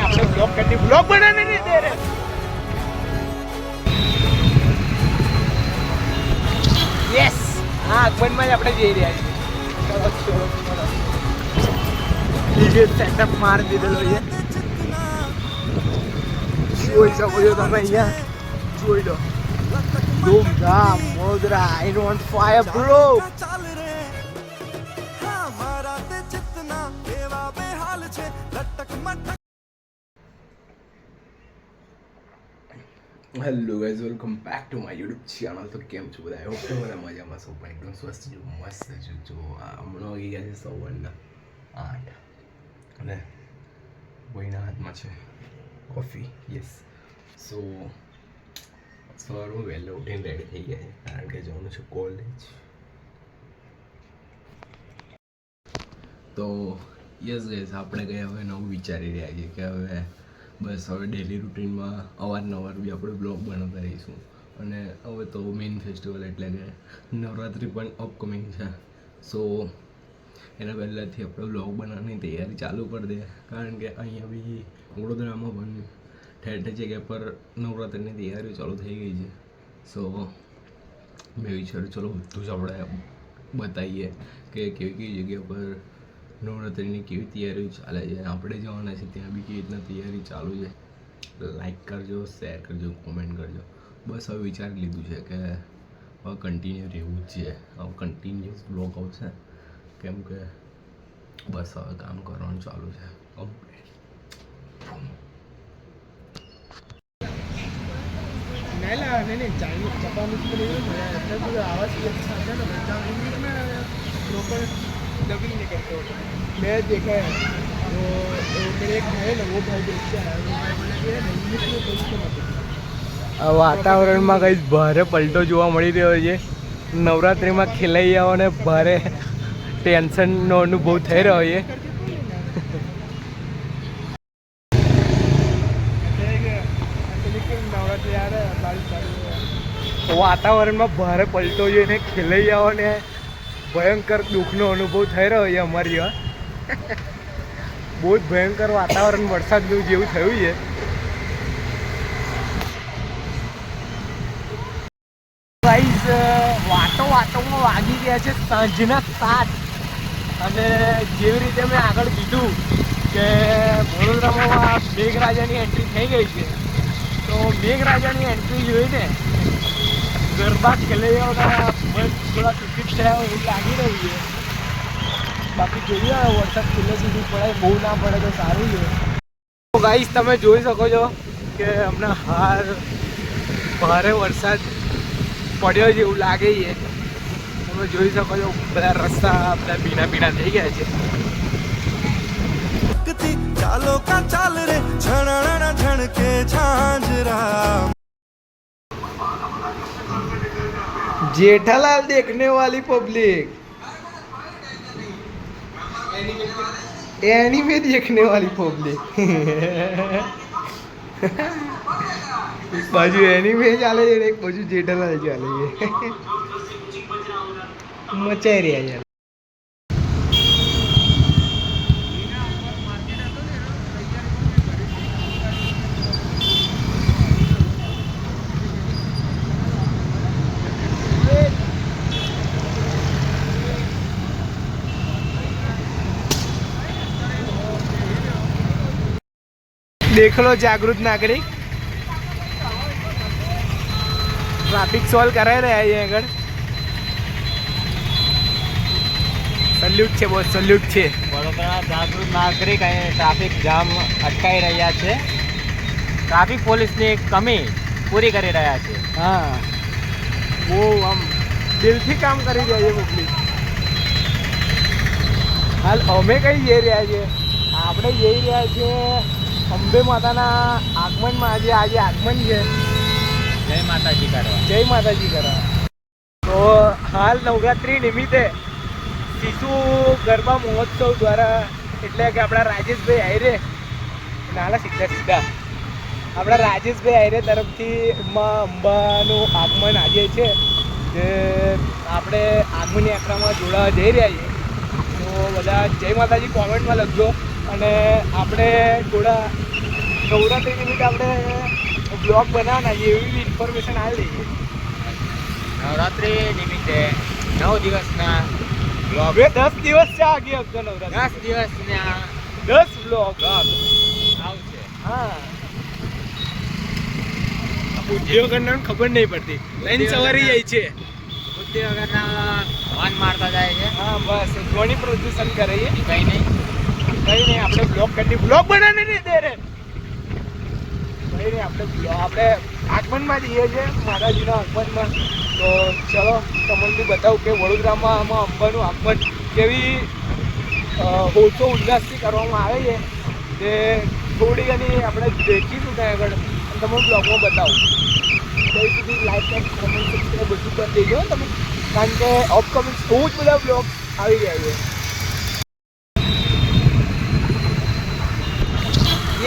આપણે બ્લોગ કરતી બ્લોગ બનાને નહીં દે રે. યસ હા આગમનમાં જ આપણે જઈ રહ્યા છીએ. ડીજે સેટઅપ માર દીધેલો છે. જોઈ શકો છો તમે અહીંયા જોઈ લો ધૂમધામ મોદરા આઈ on fire bro. Hello guys welcome back to my YouTube channel. તો કેમ છો બધા? હોપ કે બધા મજામાં છો, પણ એકદમ સ્વસ્થ જો મસ્ત છો. જો હમણાં વાગી ગયા છે 8:15 અને ભાઈના હાથમાં છે કોફી. યસ સો સવારમાં વહેલો ઉઠીને રેડી થઈ ગયા છે કારણ કે જવાનું છે કોલેજ. તો યસ ગાઈઝ આપણે ગયા હવે નવું વિચારી રહ્યા છીએ કે હવે બસ હવે ડેલી રૂટીનમાં અવારનવાર બી આપણે બ્લોગ બનાવતા રહીશું. અને હવે તો મેઇન ફેસ્ટિવલ એટલે કે નવરાત્રિ પણ અપકમિંગ છે. સો એના પહેલાંથી આપણે બ્લોગ બનાવવાની તૈયારી ચાલુ કરી દે કારણ કે અહીંયા બી વડોદરામાં પણ ઠેર ઠેર જગ્યા પર નવરાત્રિની તૈયારીઓ ચાલુ થઈ ગઈ છે. સો મેં વિચાર્યું ચલો બધું જ આપણે બતાવીએ કે કેવી કેવી જગ્યા પર નવરાત્રિની કેવી તૈયારીઓ ચાલે છે. આપણે જવાના છે ત્યાં બી કેવી રીતના તૈયારી ચાલુ છે. લાઈક કરજો, શેર કરજો, કોમેન્ટ કરજો. બસ હવે વિચારી લીધું છે કે હવે કન્ટિન્યુ રહેવું જ છે. હવે કન્ટિન્યુઅસ બ્લોગ આવશે કેમ કે બસ હવે કામ કરવાનું ચાલુ છે કમ્પ્લીટ. नहीं चाइनीज जापानीज के लिए तो आवाज़ भी अच्छा आता है ना. इंग्लिश में प्रॉपर डबिंग नहीं करते होते. मैं देखा है तो मेरे एक भाई ना वो भाई देखता है वो भाई बोला कि इंग्लिश में कोई तो નથી. વાતાવરણમાં કંઈ ભારે પલટો જોવા મળી રહ્યો છે. નવરાત્રિમાં ખેલૈયાઓને ભારે ટેન્શનનો અનુભવ થઈ રહ્યો છે. વાતાવરણમાં ભારે પલટો જોઈને ખેલૈયાઓને ભયંકર દુઃખનો અનુભવ થઈ રહ્યો છે. અમારી બહુ જ ભયંકર વાતાવરણ વરસાદનું જેવું થયું છે. ગાઈઝ વાતોમાં વાગી ગયા છે સાંજના 7 અને જેવી રીતે મેં આગળ કીધું કે વડોદરામાં મેઘરાજાની એન્ટ્રી થઈ ગઈ છે. તો મેઘરાજાની એન્ટ્રી જોઈને ગરબા ખેલૈયાઓના મન થોડા ટિકિટ થયા એવું લાગી રહ્યું છે. બાકી જોઈએ વરસાદ છેલ્લે સુધી પડે, બહુ ના પડે તો સારું છે. તો ગાઈસ તમે જોઈ શકો છો કે હમણાં હાલ ભારે વરસાદ પડ્યો છે એવું લાગે છે. તમે જોઈ શકો છો બધા રસ્તા બધા ભીના ભીના થઈ ગયા છે. ચાલો કા ચાલ રે છણણ છણકે ઝાંઝરા. जेठालाल देखने वाली पब्लिक, एनीमे देखने वाली पब्लिक. एक बाजू एनीमे चाले છે એક બાજુ જેઠાલાલ ચાલે છે. મચાઈ રહ્યા યાર. देख लो जागृत नागरिक ट्रैफिक सॉल्व कराई रहा है આગળ. સલ્યુટ છે બહુ સલ્યુટ છે. વડોદરા જાગૃત નાગરિક અહીં ટ્રાફિક જામ અટકાવી રહ્યા છે. ટ્રાફિક પોલીસની કમી પૂરી કરી રહ્યા છે. હા બહુ આમ દિલથી કામ કરી રહ્યા છે પબ્લિક. હાલ અમે કઈ જઈ રહ્યા છીએ? આપણે જઈ રહ્યા છીએ અંબે માતાના આગમનમાં. આજે આગમન છે. જય માતાજી કરવા. જય માતાજી કરવા. તો હાલ નવરાત્રિ નિમિત્તે શિશુ ગરબા મહોત્સવ દ્વારા એટલે કે આપણા રાજેશભાઈ આયરે નાના સીધા આપણા રાજેશભાઈ આયરે તરફથી માં અંબાનું આગમન આજે છે. જે આપણે આગમન યાત્રામાં જોડાવા જઈ રહ્યા છીએ. તો બધા જય માતાજી કોમેન્ટમાં લખજો અને આપણે થોડા નવરાત્રી નિમિત્તે આપણે બ્લોગ બનાવવાના છે એવી ઇન્ફોર્મેશન આવી દઈએ. નવરાત્રી નિમિત્તે 9 દિવસના બ્લોગ, હવે 10 દિવસ છે આગે અગર નવરાત્રી. 10 દિવસના 10 બ્લોગ. આવશે. હા. બુદ્ધિઓ કરનાર ખબર નહીં પડતી. લાઈન સવારી જાય છે. બુદ્ધિ વગરના વાન મારતા જાય છે. હા બસ ધ્વનિ પ્રદૂષણ કરે છે. કઈ નહીં. કઈ નહીં આપણે બ્લોગ કરી બ્લોગ બનાવને નહીં દે રે. કઈ નહીં આપણે આગમનમાં જઈએ છીએ માતાજીના આગમનમાં. તો ચલો તમને બી બતાવું કે વડોદરામાં આમાં અંબાનું આગમન કેવી હોશો ઉલ્લાસથી કરવામાં આવે છે તે થોડી ઘણી આપણે દેખીશું ત્યાં આગળ અને તમને બ્લોગમાં બતાવું. ત્યાં સુધી લાઈક એન્ડ કોમેન્ટ સબસ્ક્રાઈબ બધું કરી દેજો તમે, કારણ કે અપકમિંગ બહુ જ બધા બ્લોગ આવી રહ્યા છે.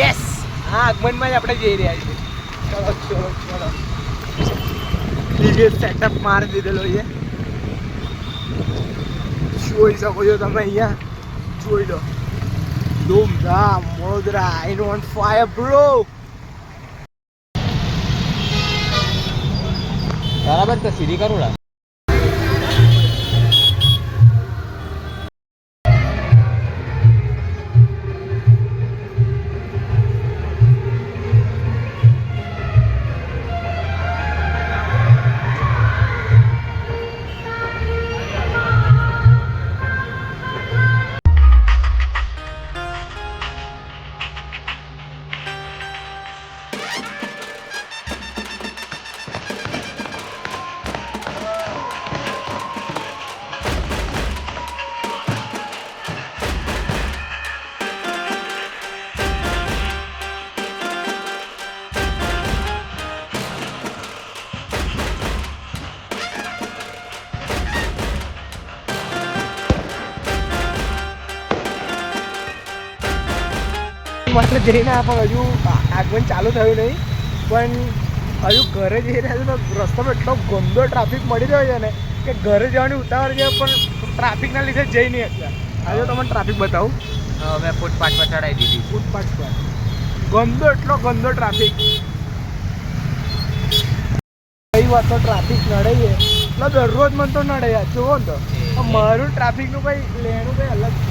યસ, હા આગમનમાં જ આપણે જઈ રહ્યા છીએ. ચલો ચલો ચલો, ડીજે સેટઅપ મારી દીધેલો છે, જોઈ શકો છો તમે અહીંયા. જોઈ લો, ધૂમધામ Vadodara in on fire bro. બરાબર, તો સીધી કરું ના. માત્ર જઈને પણ હજુ આગમન ચાલુ થયું નહીં, પણ હજુ ઘરે જઈ રહ્યા છે તો રસ્તામાં એટલો ગંદો ટ્રાફિક મળી રહ્યો છે ને કે ઘરે જવાની ઉતાવળ છે, પણ ટ્રાફિકના લીધે જઈ નહીં શકતા. આજે તમને ટ્રાફિક બતાવું. મેં ફૂટપાથ પર ચડાવી દીધી. ફૂટપાથ પર ગંદો, એટલો ગંદો ટ્રાફિક. કઈ વાત તો ટ્રાફિક નડે છે એટલે દરરોજ મને તો નડે યાર. જુઓ ને તો મારું ટ્રાફિકનું કંઈ લેણું કંઈ અલગ છે.